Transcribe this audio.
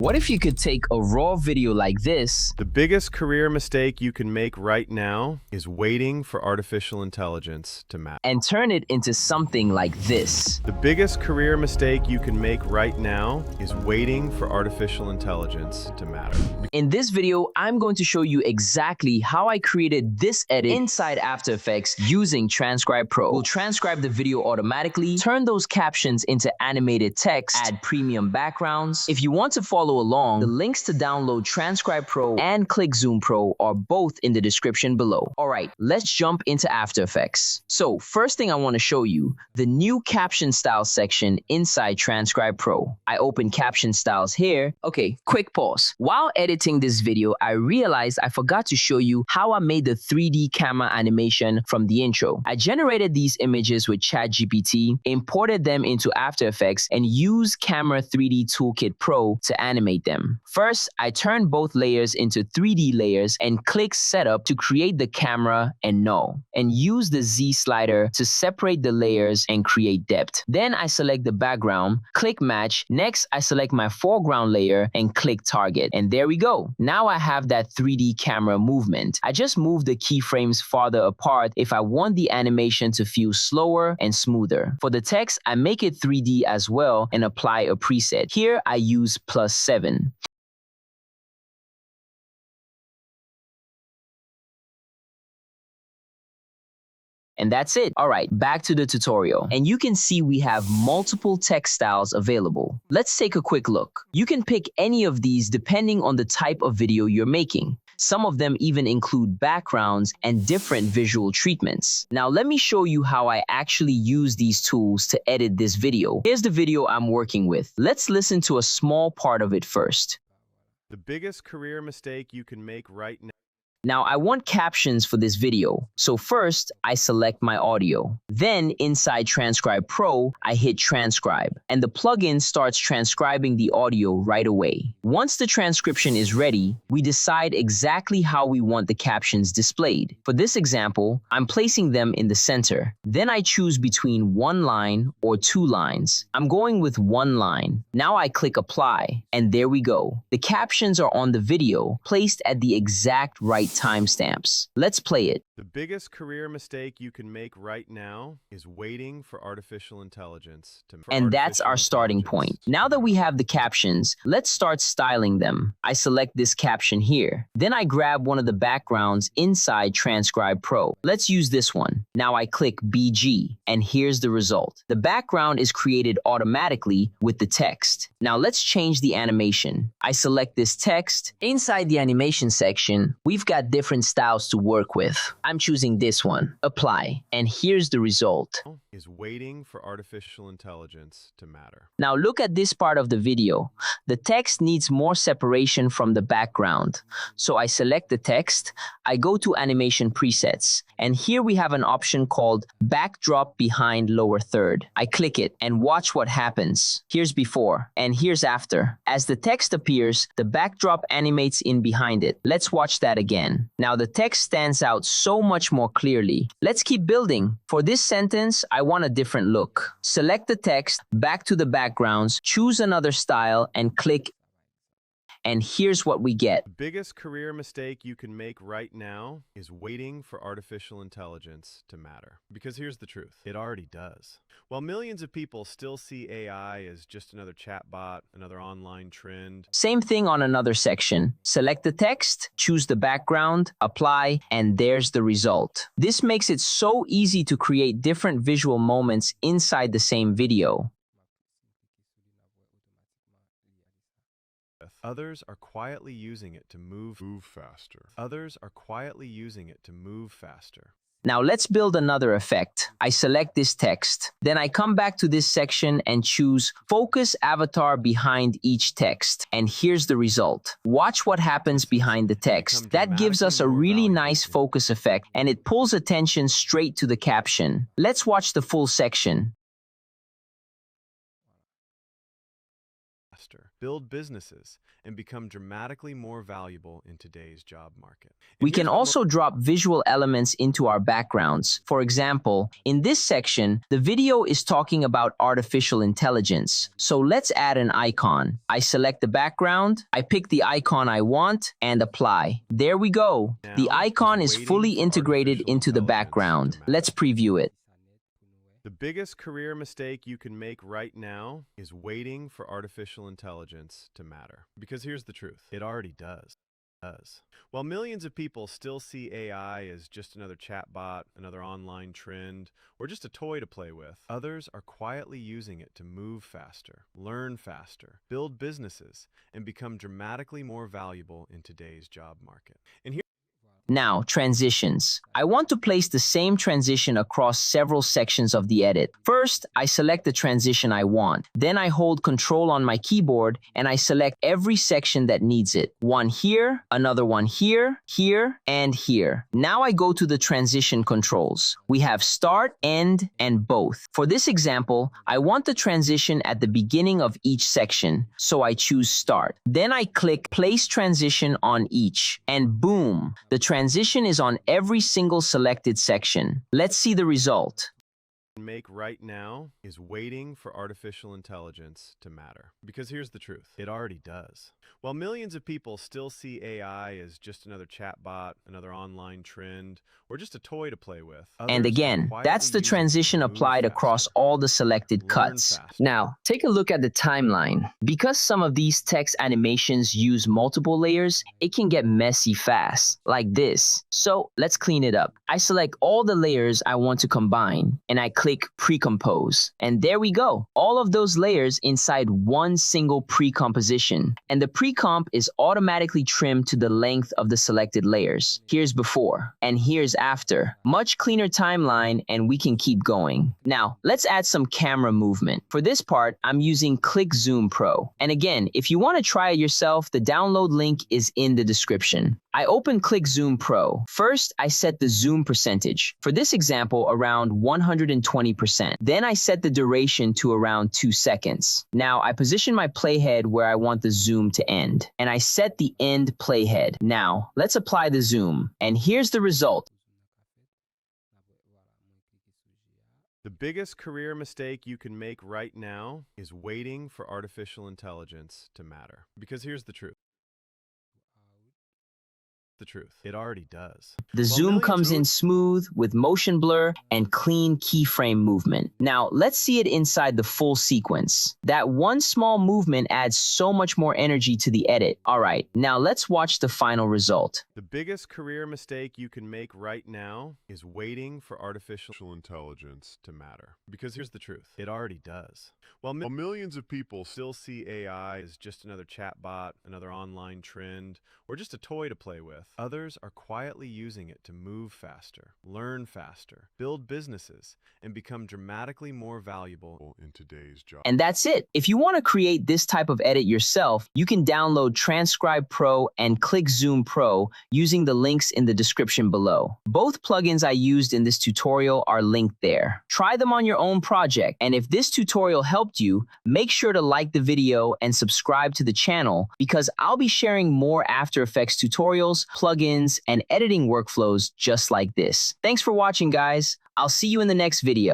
What if you could take a raw video like this? The biggest career mistake you can make right now is waiting for artificial intelligence to matter. And turn it into something like this. The biggest career mistake you can make right now is waiting for artificial intelligence to matter. In this video, I'm going to show you exactly how I created this edit inside After Effects using Transcribe Pro. We'll transcribe the video automatically, turn those captions into animated text, add premium backgrounds. If you want to follow along, the links to download Transcribe Pro and ClickZoom Pro are both in the description below. Alright, let's jump into After Effects. So, first thing I want to show you, the new Caption Styles section inside Transcribe Pro. I open Caption Styles here. Okay, quick pause. While editing this video, I realized I forgot to show you how I made the 3D camera animation from the intro. I generated these images with ChatGPT, imported them into After Effects, and used Camera 3D Toolkit Pro to animate them. First, I turned both layers into 3D layers and click Setup to create the camera and null, and use the Z slider to separate the layers and create depth. Then I select the background, click Match. Next, I select my foreground layer and click Target. And there we go. Now I have that 3D camera movement. I just move the keyframes farther apart if I want the animation to feel slower and smoother. For the text, I make it 3D as well and apply a preset. Here, I use +7. And that's it. Alright, back to the tutorial. And you can see we have multiple text styles available. Let's take a quick look. You can pick any of these depending on the type of video you're making. Some of them even include backgrounds and different visual treatments. Now let me show you how I actually use these tools to edit this video. Here's the video I'm working with. Let's listen to a small part of it first. The biggest career mistake you can make right now. Now I want captions for this video, so first I select my audio. Then inside Transcribe Pro, I hit Transcribe, and the plugin starts transcribing the audio right away. Once the transcription is ready, we decide exactly how we want the captions displayed. For this example, I'm placing them in the center. Then I choose between one line or two lines. I'm going with one line. Now I click Apply, and there we go. The captions are on the video, placed at the exact right timestamps. Let's play it. The biggest career mistake you can make right now is waiting for artificial intelligence to. And that's our starting point. Now that we have the captions, let's start styling them. I select this caption here. Then I grab one of the backgrounds inside Transcribe Pro. Let's use this one. Now I click BG, and here's the result. The background is created automatically with the text. Now let's change the animation. I select this text. Inside the animation section, we've got different styles to work with. I'm choosing this one. Apply. And here's the result. Is waiting for artificial intelligence to matter. Now look at this part of the video. The text needs more separation from the background. So I select the text, I go to animation presets, and here we have an option called backdrop behind lower third. I click it and watch what happens. Here's before and here's after. As the text appears, the backdrop animates in behind it. Let's watch that again. Now the text stands out so much more clearly. Let's keep building. For this sentence, I want a different look. Select the text, back to the backgrounds, choose another style, and click. And here's what we get. The biggest career mistake you can make right now is waiting for artificial intelligence to matter. Because here's the truth. It already does. While millions of people still see AI as just another chatbot, another online trend. Same thing on another section. Select the text, choose the background, apply, and there's the result. This makes it so easy to create different visual moments inside the same video. Others are quietly using it to move faster. Others are quietly using it to move faster. Now let's build another effect. I select this text. Then I come back to this section and choose Focus Avatar behind each text. And here's the result. Watch what happens behind the text. That gives us a really nice focus effect, and it pulls attention straight to the caption. Let's watch the full section. build businesses, and become dramatically more valuable in today's job market. And We can here's what also drop visual elements into our backgrounds. For example, in this section, the video is talking about artificial intelligence. So let's add an icon. I select the background, I pick the icon I want, and apply. There we go. The Now icon is is waiting fully for integrated artificial into the intelligence background. to matter. Let's preview it. The biggest career mistake you can make right now is waiting for artificial intelligence to matter. Because here's the truth, it already does. While millions of people still see AI as just another chatbot, another online trend, or just a toy to play with, others are quietly using it to move faster, learn faster, build businesses, and become dramatically more valuable in today's job market. And here Now, transitions. I want to place the same transition across several sections of the edit. First, I select the transition I want. Then I hold Control on my keyboard and I select every section that needs it. One here, another one here, here, and here. Now I go to the transition controls. We have start, end, and both. For this example, I want the transition at the beginning of each section, so I choose start. Then I click place transition on each, and boom, the transition is on every single selected section. Let's see the result. make right now is waiting for artificial intelligence to matter. Because here's the truth, it already does. While millions of people still see AI as just another chatbot, another online trend, or just a toy to play with, And again, that's the transition applied across all the selected cuts. Now, take a look at the timeline. Because some of these text animations use multiple layers, it can get messy fast, like this. So let's clean it up. I select all the layers I want to combine, and I click Precompose. And there we go. All of those layers inside one single precomposition. And the precomp is automatically trimmed to the length of the selected layers. Here's before, and here's after. Much cleaner timeline, and we can keep going. Now, let's add some camera movement. For this part, I'm using ClickZoom Pro. And again, if you want to try it yourself, the download link is in the description. I open ClickZoom Pro. First, I set the zoom percentage. For this example, around 120%. Then I set the duration to around 2 seconds. Now, I position my playhead where I want the zoom to end. And I set the end playhead. Now, let's apply the zoom. And here's the result. The biggest career mistake you can make right now is waiting for artificial intelligence to matter. Because here's the truth. It already does. The zoom comes in smooth with motion blur and clean keyframe movement. Now, let's see it inside the full sequence. That one small movement adds so much more energy to the edit. All right, now let's watch the final result. The biggest career mistake you can make right now is waiting for artificial intelligence to matter. Because here's the truth, it already does. While millions of people still see AI as just another chatbot, another online trend, or just a toy to play with, others are quietly using it to move faster, learn faster, build businesses, and become dramatically more valuable in today's job. And that's it. If you want to create this type of edit yourself, you can download Transcribe Pro and ClickZoom Pro using the links in the description below. Both plugins I used in this tutorial are linked there. Try them on your own project. And if this tutorial helped you, make sure to like the video and subscribe to the channel because I'll be sharing more After Effects tutorials, plugins, and editing workflows just like this. Thanks for watching, guys. I'll see you in the next video.